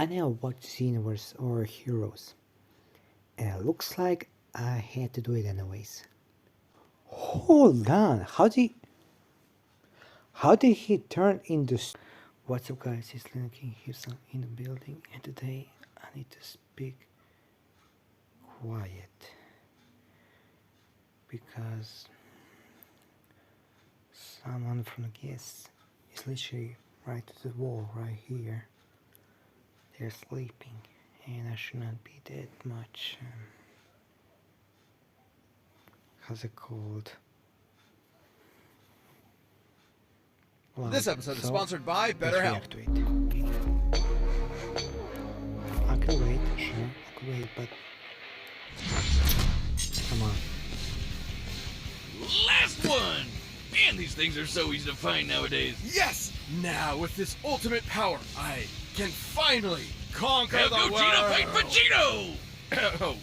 I never watched Xenoverse or Heroes. And it looks like I had to do it anyways. Hold on, how did he turn into What's up guys, it's Lincoln Houston in the building, and today I need to speak quiet because someone from the guests is literally right to the wall right here. They're sleeping and I should not be that much how's it called? Well, This episode is sponsored by let's BetterHelp. react to it. I can wait, sure, I can wait, but come on. Last one! Man, these things are so easy to find nowadays. Yes! Now, with this ultimate power, I can finally conquer Have the Gogeta fight world! Vegitto!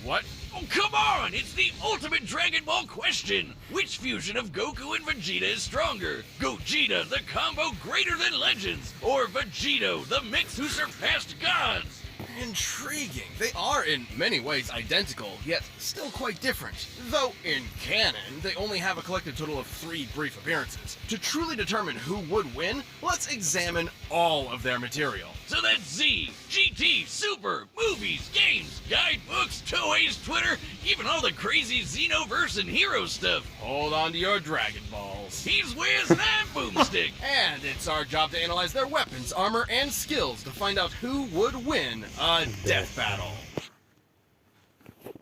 What? Oh, come on! It's the ultimate Dragon Ball question! Which fusion of Goku and Vegeta is stronger? Gogeta, the combo greater than legends? Or Vegito, the mix who surpassed gods? Intriguing. They are in many ways identical, yet still quite different. Though in canon, they only have a collective total of 3 brief appearances. To truly determine who would win, let's examine all of their material. So that's Z, GT, Super, movies, games, guidebooks, toys, Twitter, even all the crazy Xenoverse and Hero stuff. Hold on to your Dragon Balls. He's where's that boomstick? And it's our job to analyze their weapons, armor, and skills to find out who would win a death battle.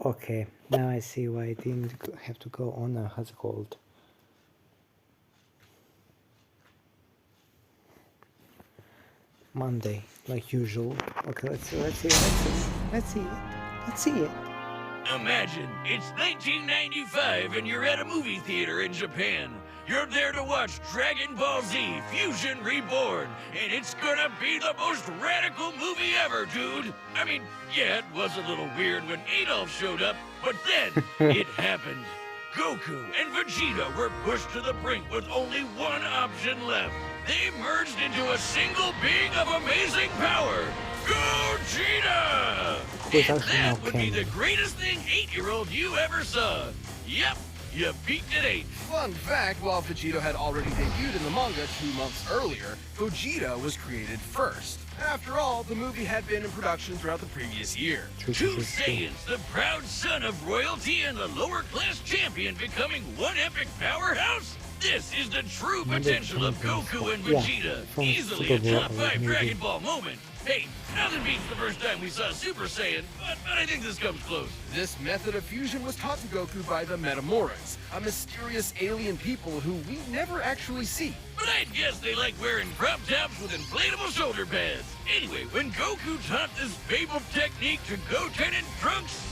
Okay, now I see why I didn't have to go on a how's it called? Monday, like usual. Okay, let's see it. Imagine it's 1995 and you're at a movie theater in Japan. You're there to watch Dragon Ball Z Fusion Reborn, and it's gonna be the most radical movie ever, dude. I mean, yeah, it was a little weird when Adolf showed up, but then it happened. Goku and Vegeta were pushed to the brink with only one option left. They merged into a single being of amazing power, Gogeta! Wait, And that's that not would be the canon. greatest thing 8-year-old you ever saw. Yep, you peaked at 8. Fun fact, while Vegito had already debuted in the manga 2 months earlier, Gogeta was created first. After all, the movie had been in production throughout the previous year. Two Saiyans, the proud son of royalty and the lower class champion becoming one epic powerhouse? This is the true potential of Goku and Vegeta. from Easily a Super top Bowl, 5 maybe. Dragon Ball moment. Hey, nothing beats the first time we saw Super Saiyan, but I think this comes close. This method of fusion was taught to Goku by the Metamoras, a mysterious alien people who we never actually see. But I'd guess they like wearing crop tops with inflatable shoulder pads. Anyway, when Goku taught this fabled technique to Goten and Trunks,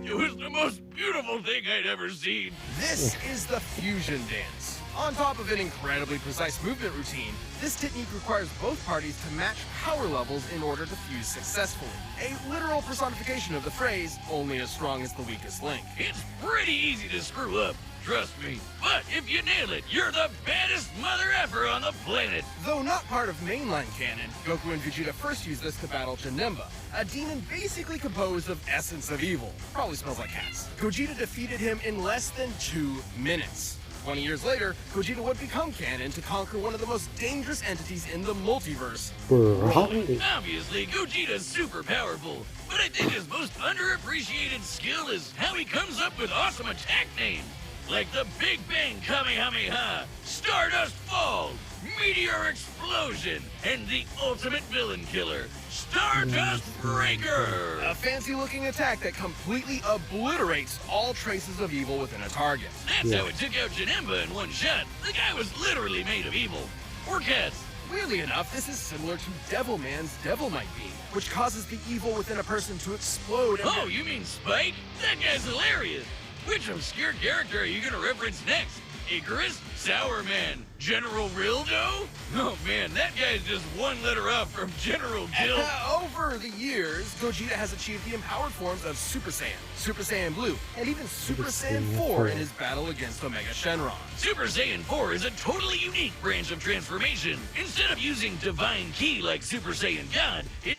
it was the most beautiful thing I'd ever seen. This is the fusion dance. On top of an incredibly precise movement routine, this technique requires both parties to match power levels in order to fuse successfully. A literal personification of the phrase, only as strong as the weakest link. It's pretty easy to screw up, trust me. But if you nail it, you're the baddest mother ever on the planet. Though not part of mainline canon, Goku and Vegeta first used this to battle Janemba, a demon basically composed of essence of evil. Probably smells like cats. Gogeta defeated him in less than 2 minutes. 20 years later, Gogeta would become canon to conquer one of the most dangerous entities in the multiverse. Right. Obviously, Gogeta's super powerful, but I think his most underappreciated skill is how he comes up with awesome attack names. Like the Big Bang Kamehameha, Stardust Fall, Meteor Explosion, and the ultimate villain killer, Stardust Breaker! A fancy-looking attack that completely obliterates all traces of evil within a target. That's how it took out Janemba in one shot. The guy was literally made of evil. Or cats. Weirdly enough, this is similar to Devilman's Devil Might Be, which causes the evil within a person to explode and... Oh, you mean Spike? That guy's hilarious. Which obscure character are you gonna reference next? Icarus? Sour Man? General Rildo? Oh man, that guy's just one letter off from General Jill. Over the years, Gogeta has achieved the empowered forms of Super Saiyan, Super Saiyan Blue, and even Super Saiyan 4 in his battle against Omega Shenron. Super Saiyan 4 is a totally unique branch of transformation. Instead of using Divine Ki like Super Saiyan God, it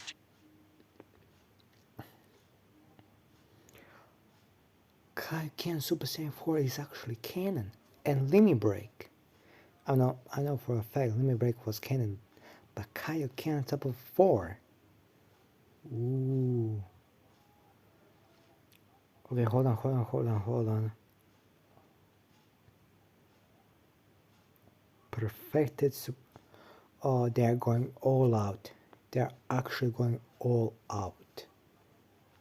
Kaioken Super Saiyan 4 is actually canon. And Limit Break. I know for a fact Limit Break was canon. But Kaioken on top of 4. Ooh. Okay, hold on. Perfected. Oh, they're going all out. They're actually going all out.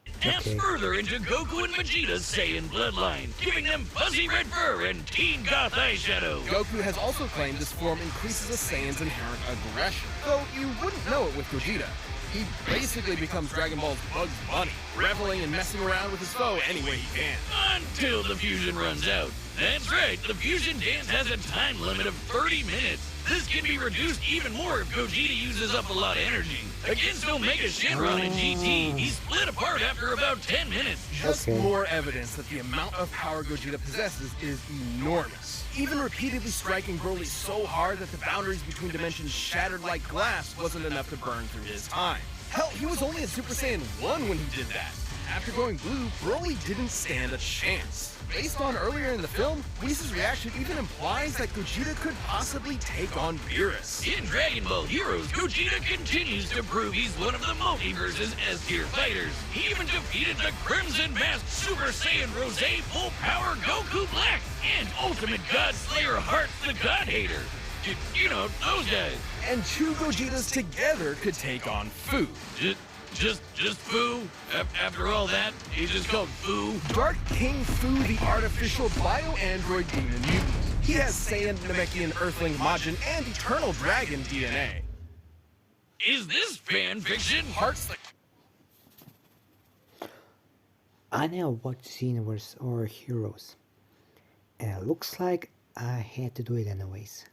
Advance further into Goku and Vegeta's Saiyan bloodline, giving them fuzzy red fur and teen goth eyeshadow. Goku has also claimed this form increases a Saiyan's inherent aggression, though you wouldn't know it with Gogeta. He basically becomes Dragon Ball's Bugs Bunny, reveling and messing around with his foe any way he can. Until the fusion runs out. That's right, the fusion dance has a time limit of 30 minutes. This can be reduced even more if Gogeta uses up a lot of energy. Against Omega Shenron and GT, he split apart after about 10 minutes. Just more evidence that the amount of power Gogeta possesses is enormous. Even repeatedly striking Broly so hard that the boundaries between dimensions shattered like glass wasn't enough to burn through his time. Hell, he was only in Super Saiyan 1 when he did that. After going blue, Broly didn't stand a chance. Based on earlier in the film, Whis' reaction even implies that Gogeta could possibly take on Beerus. In Dragon Ball Heroes, Gogeta continues to prove he's one of the multiverse's S-tier fighters. He even defeated the Crimson Masked Super Saiyan Rose Full Power Goku Black and Ultimate God Slayer Hearts the God Hater. You know, those guys. And two Gogetas together could take on Fu. Just Fu? After all that, he's just called Fu? Dark King Fu, the artificial bio-android demon mutant. He has Saiyan, Namekian, Earthling, Majin, and Eternal Dragon DNA. Is this fan fiction? Hearts the... I never watched Xenoverse or Heroes. And it looks like I had to do it anyways.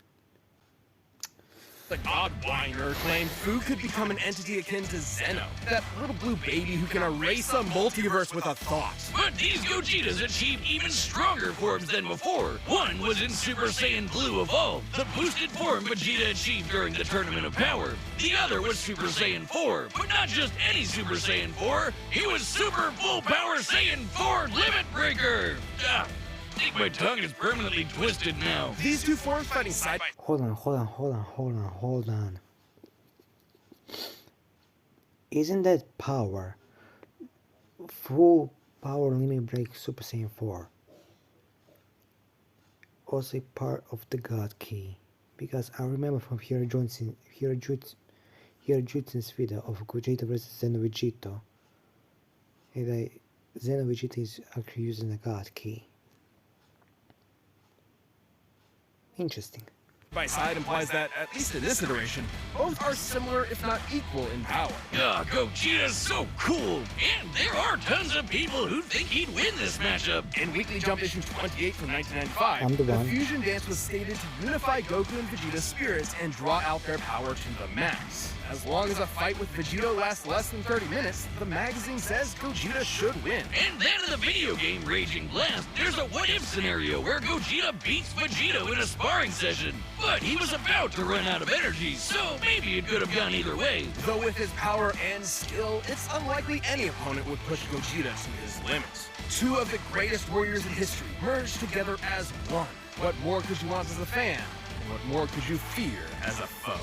The Godwinder claimed Fu could become an entity akin to Zeno, that little blue baby who can erase a multiverse with a thought. But these Gogetas achieved even stronger forms than before. One was in Super Saiyan Blue Evolved, the boosted form Vegeta achieved during the Tournament of Power. The other was Super Saiyan 4, but not just any Super Saiyan 4. He was Super Full Power Saiyan 4 Limit Breaker. I think my tongue is permanently twisted now. These two forms fighting side by... Hold on. Isn't that power? Full Power Limit Break Super Saiyan 4 also a part of the God Key? Because I remember from Hirojutsu's video of Gogeta vs Zeno Vegito, Zeno Vegeta is actually using the God Key. Interesting. By side implies that, at least in this iteration, both are similar if not equal in power. Gogeta's so cool! And there are tons of people who think he'd win this matchup. In Weekly Jump issue 28 from 1995, the fusion dance was stated to unify Goku and Vegeta's spirits and draw out their power to the max. As long as a fight with Vegito lasts less than 30 minutes, the magazine says Gogeta should win. And then in the video game Raging Blast, there's a what-if scenario where Gogeta beats Vegito in a sparring session. But he was about to run out of energy, so maybe it could have gone either way. Though with his power and skill, it's unlikely any opponent would push Gogeta to his limits. Two of the greatest warriors in history merged together as one. What more could you want as a fan? And what more could you fear as a foe?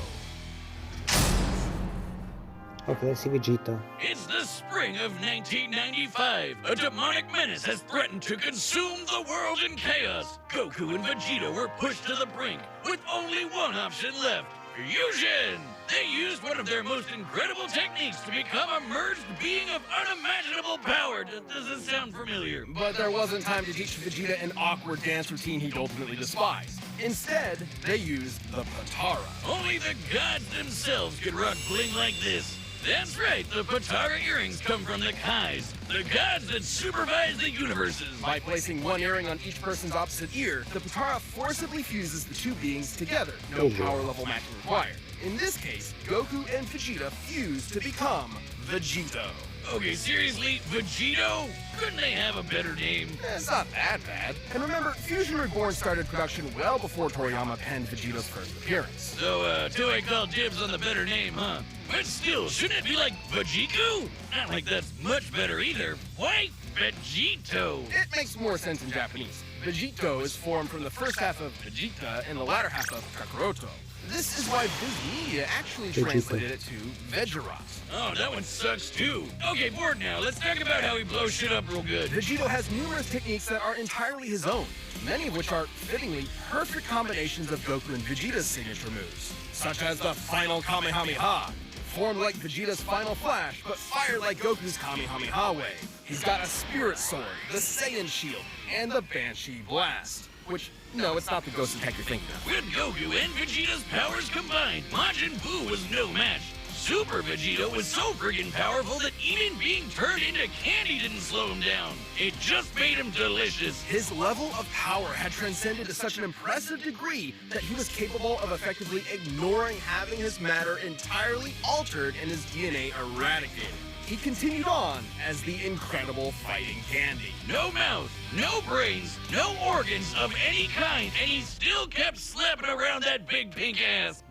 Okay, let's see Vegito. It's the spring of 1995. A demonic menace has threatened to consume the world in chaos. Goku and Vegeta were pushed to the brink, with only one option left: fusion! They used one of their most incredible techniques to become a merged being of unimaginable power. Does this sound familiar? But there wasn't time to teach Vegeta an awkward dance routine he'd ultimately despise. Instead, they used the Patara. Only the gods themselves could rock bling like this. That's right, the Patara earrings come from the Kais, the gods that supervise the universes. By placing one earring on each person's opposite ear, the Patara forcibly fuses the two beings together. No power level matching required. In this case, Goku and Vegeta fuse to become Vegito. Okay, seriously, Vegitto? Couldn't they have a better name? It's not that bad. And remember, Fusion Reborn started production well before Toriyama penned Vegito's first appearance. So, Toei called dibs on the better name, huh? But still, shouldn't it be like Vegitto? Not like that's much better either. Why Vegitto? It makes more sense in Japanese. Vegitto is formed from the first half of Vegeta and the latter half of Kakaroto. This is why Viz Media actually Vegeta. translated it to Vegirat. Oh, that one sucks too. Okay, bored now. Let's talk about how he blows shit up real good. Vegito has numerous techniques that are entirely his own, many of which are fittingly perfect combinations of Goku and Vegeta's signature moves, such as the final Kamehameha, formed like Vegeta's final flash, but fired like Goku's Kamehameha way. He's got a Spirit Sword, the Saiyan Shield, and the Banshee Blast, which, no, it's not the ghost attack you're thinking of. With Goku and Vegeta's powers combined, Majin Buu was no match. Super Vegeta was so friggin' powerful that even being turned into candy didn't slow him down. It just made him delicious. His level of power had transcended to such an impressive degree that he was capable of effectively ignoring having his matter entirely altered and his DNA eradicated. He continued on as the incredible fighting candy. No mouth, no brains, no organs of any kind, and he still kept slapping around that big pink ass.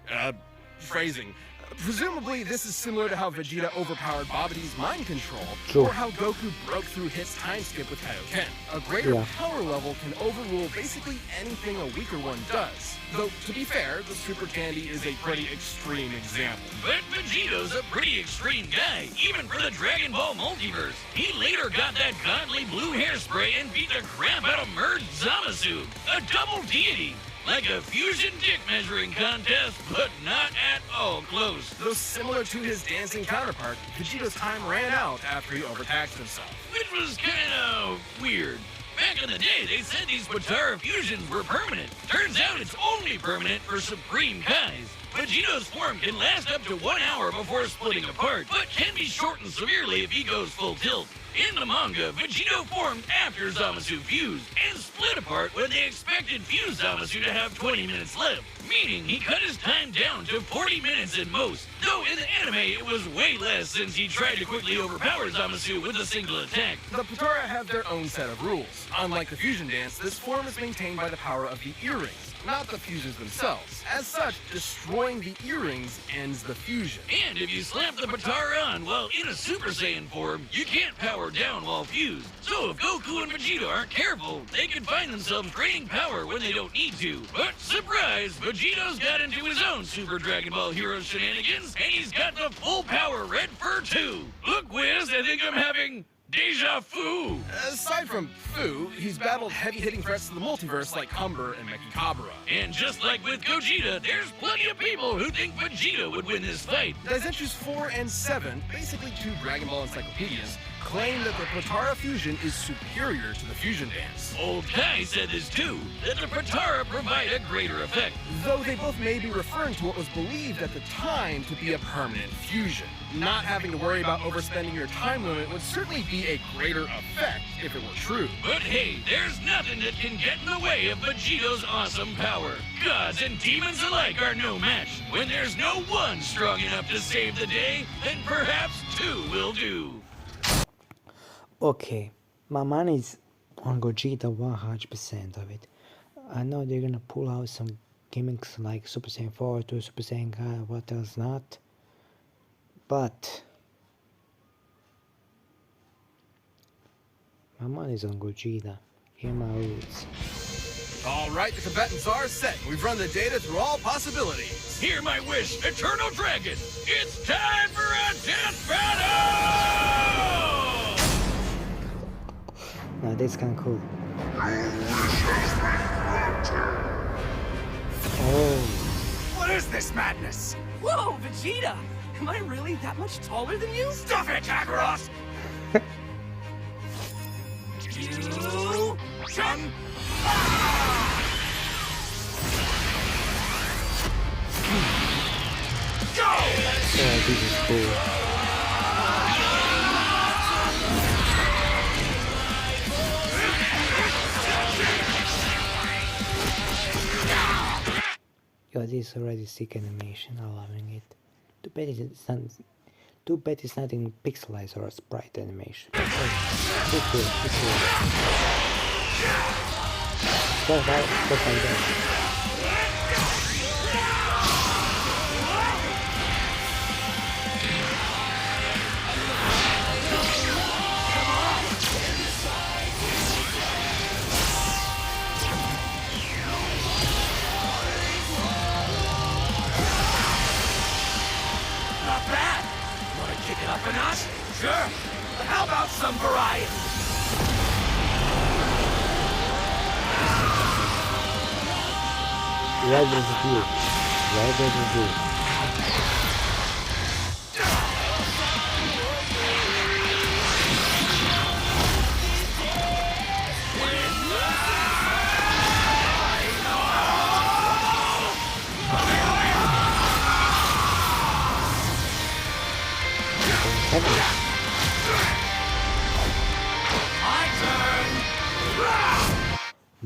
Phrasing. Presumably, this is similar to how Vegeta overpowered Babidi's mind control, True. or how Goku broke through Hit's time skip with Kaioken. A greater Yeah. power level can overrule basically anything a weaker one does. Though, to be fair, the Super Candy is a pretty extreme example. But Vegito's a pretty extreme guy, even for the Dragon Ball multiverse. He later got that godly blue hairspray and beat the crap out of Merged Zamasu, a double deity. Like a fusion dick measuring contest, but not at all close. Though similar to his dancing counterpart, Vegeta's time ran out after he overtaxed himself. Which was kinda weird. Back in the day, they said these Potara fusions were permanent. Turns out it's only permanent for Supreme Kais. Vegito's form can last up to 1 hour before splitting apart, but can be shortened severely if he goes full tilt. In the manga, Vegito formed after Zamasu fused, and split apart when they expected fused Zamasu to have 20 minutes left, meaning he cut his time down to 40 minutes at most, though in the anime it was way less since he tried to quickly overpower Zamasu with a single attack. The Potara have their own set of rules. Unlike the fusion dance, this form is maintained by the power of the earrings, not the fusions themselves. As such, destroying the earrings ends the fusion. And if you slap the Potara on while in a Super Saiyan form, you can't power down while fused. So if Goku and Vegeta aren't careful, they could find themselves draining power when they don't need to. But surprise, Vegito's got into his own Super Dragon Ball Heroes shenanigans, and he's got the full power Red Fur too. Look, Wiz, I think I'm having deja vu. Aside from Fu, he's battled heavy-hitting threats to the multiverse like Humber and Mechikabura. And just like with Gogeta, there's plenty of people who think Vegeta would win this fight. Daizentsus 4 and 7, basically two Dragon Ball encyclopedias, claim that the Potara fusion is superior to the fusion dance. Old Kai said this too, that the Potara provide a greater effect. Though they both may be referring to what was believed at the time to be a permanent fusion. Not having to worry about overspending your time limit would certainly be a greater effect if it were true. But hey, there's nothing that can get in the way of Vegito's awesome power. Gods and demons alike are no match. When there's no one strong enough to save the day, then perhaps two will do. Okay, my money's on Gogeta 100% of it. I know they're gonna pull out some gimmicks like Super Saiyan 4 to Super Saiyan Kai, what else not. But my money's on Gogeta. Here are my rules. All right, the Tibetans are set. We've run the data through all possibilities. Hear my wish, Eternal Dragon. It's time for a death battle! Now this is kinda cool. Oh, What is this madness? Whoa, Vegeta! Am I really that much taller than you? Stuff it, Kakarot! You... Chun! Go! oh, this is cool. Yo, this is already sick animation. I'm loving it. Too bad it's not Too bad it's not in pixelized or a sprite animation. It's good, it's good. Stuff like that. Not bad. Want to kick it up a notch? Sure. How about some variety? Red versus blue. Red versus blue.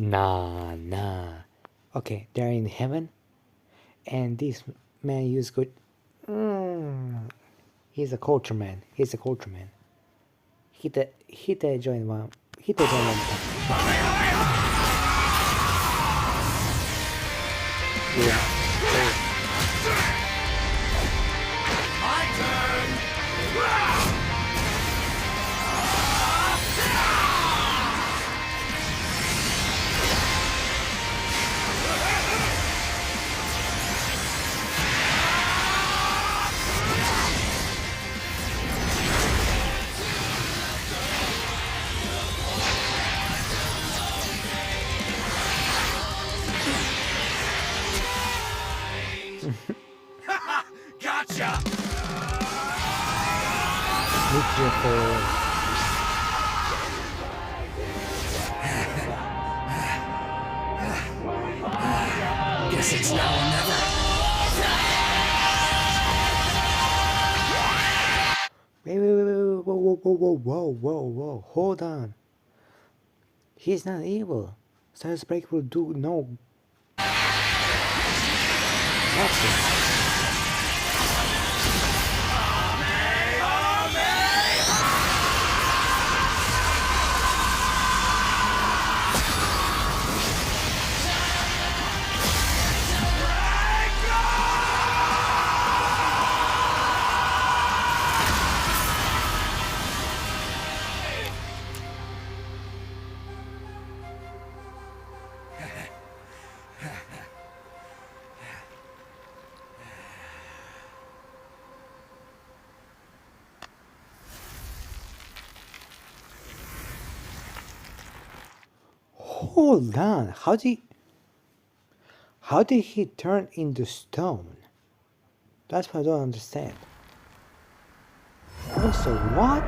Nah. Okay, they're in heaven, and this man used good. He's a culture man. He's a culture man. Hit the joint one. Hit the joint one time. Yeah. My turn. Gotcha! Nuclear forward. Guess it's now or never. Whoa, hold on. He's not evil. Cyrus Break will do no. That's it. Hold on, how did he turn into stone? That's what I don't understand. Also, what?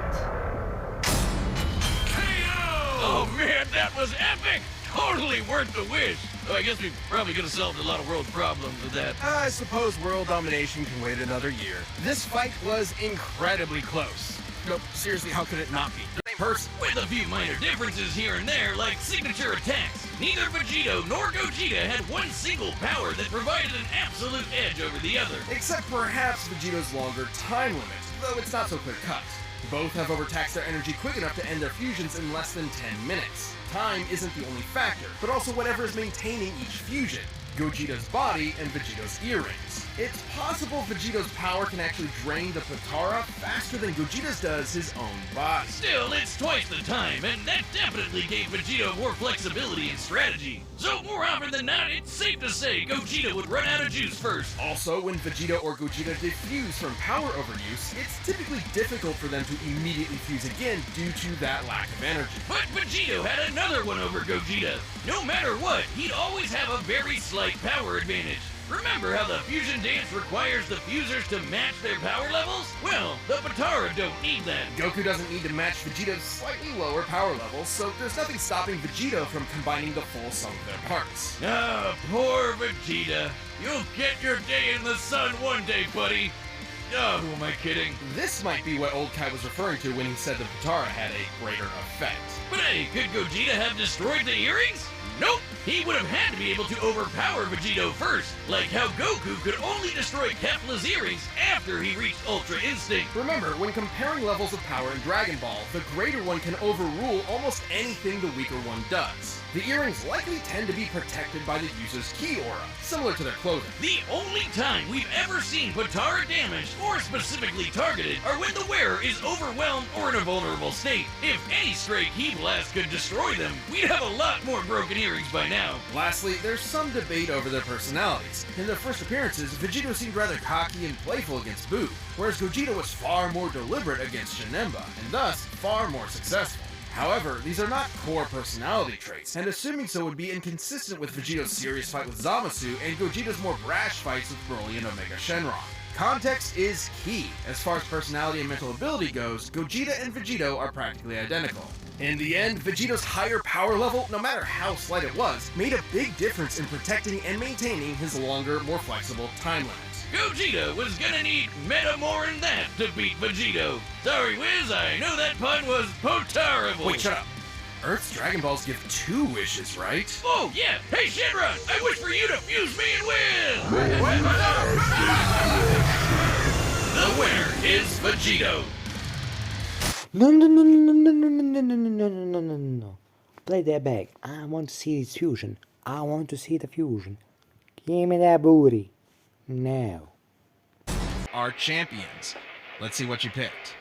Oh man, that was epic! Totally worth the wish. Oh, I guess we probably could have solved a lot of world problems with that. I suppose world domination can wait another year. This fight was incredibly close. No, seriously, how could it not be? The same person. With a few minor differences here and there, like signature attacks. Neither Vegitto nor Gogeta had one single power that provided an absolute edge over the other. Except perhaps Vegito's longer time limit, though it's not so clear-cut. Both have overtaxed their energy quick enough to end their fusions in less than 10 minutes. Time isn't the only factor, but also whatever is maintaining each fusion. Gogeta's body and Vegito's earrings. It's possible Vegito's power can actually drain the Potara faster than Gogeta's does his own body. Still, it's twice the time, and that definitely gave Vegito more flexibility and strategy. So more often than not, it's safe to say Gogeta would run out of juice first. Also, when Vegito or Gogeta defuse from power overuse, it's typically difficult for them to immediately fuse again due to that lack of energy. But Vegito had another one over Gogeta. No matter what, he'd always have a very slight power advantage. Remember how the fusion dance requires the fusers to match their power levels? Well, the Potara don't need that. Goku doesn't need to match Vegito's slightly lower power levels, so there's nothing stopping Vegito from combining the full sum of their parts. Ah, poor Vegeta. You'll get your day in the sun one day, buddy. Oh, who am I kidding? This might be what Old Kai was referring to when he said the Potara had a greater effect. But hey, could Gogeta have destroyed the earrings? Nope, he would have had to be able to overpower Vegito first, like how Goku could only destroy Kefla's earrings after he reached Ultra Instinct. Remember, when comparing levels of power in Dragon Ball, the greater one can overrule almost anything the weaker one does. The earrings likely tend to be protected by the user's ki aura, similar to their clothing. The only time we've ever seen Potara damaged or specifically targeted are when the wearer is overwhelmed or in a vulnerable state. If any stray ki blast could destroy them, we'd have a lot more broken earrings by now. Lastly, there's some debate over their personalities. In their first appearances, Vegito seemed rather cocky and playful against Boo, whereas Gogeta was far more deliberate against Janemba, and thus far more successful. However, these are not core personality traits, and assuming so would be inconsistent with Vegito's serious fight with Zamasu and Gogeta's more brash fights with Broly and Omega Shenron. Context is key. As far as personality and mental ability goes, Gogeta and Vegito are practically identical. In the end, Vegito's higher power level, no matter how slight it was, made a big difference in protecting and maintaining his longer, more flexible time limits. Gogeta was gonna need meta more than that to beat Vegito. Sorry, Wiz, I know that pun was potarible. Wait, shut up. Earth's Dragon Balls give 2 wishes, right? Oh, yeah. Hey, Shenron, I wish for you to fuse me and win! The winner is Vegito. No, no, no, no, no, no, no, no, no, no, no, no, no, no. Play that back. I want to see this fusion. I want to see the fusion. Give me that booty. Now. Our champions. Let's see what you picked.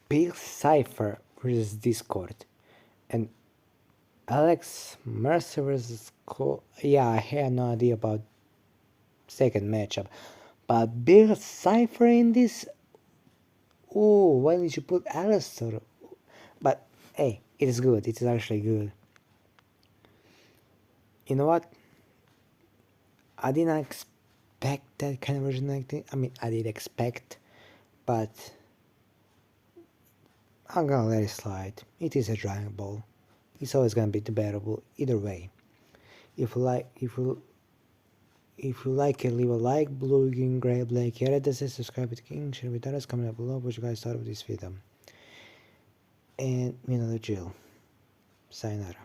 Big Cypher versus Discord. And Alex Mercer versus Yeah, I had no idea about second matchup. But Big Cypher in this. Oh, why did you put Alistair? But hey, it is good. It is actually good. You know what? I didn't expect that kind of originality. I mean, I did expect, but I'm gonna let it slide. It is a Dragon Ball. It's always gonna be debatable either way. If you like it, leave a like, blue, green, gray, black, red, that says subscribe to the King, share with others, comment down below what you guys thought of this video. And you know the drill. Sayonara.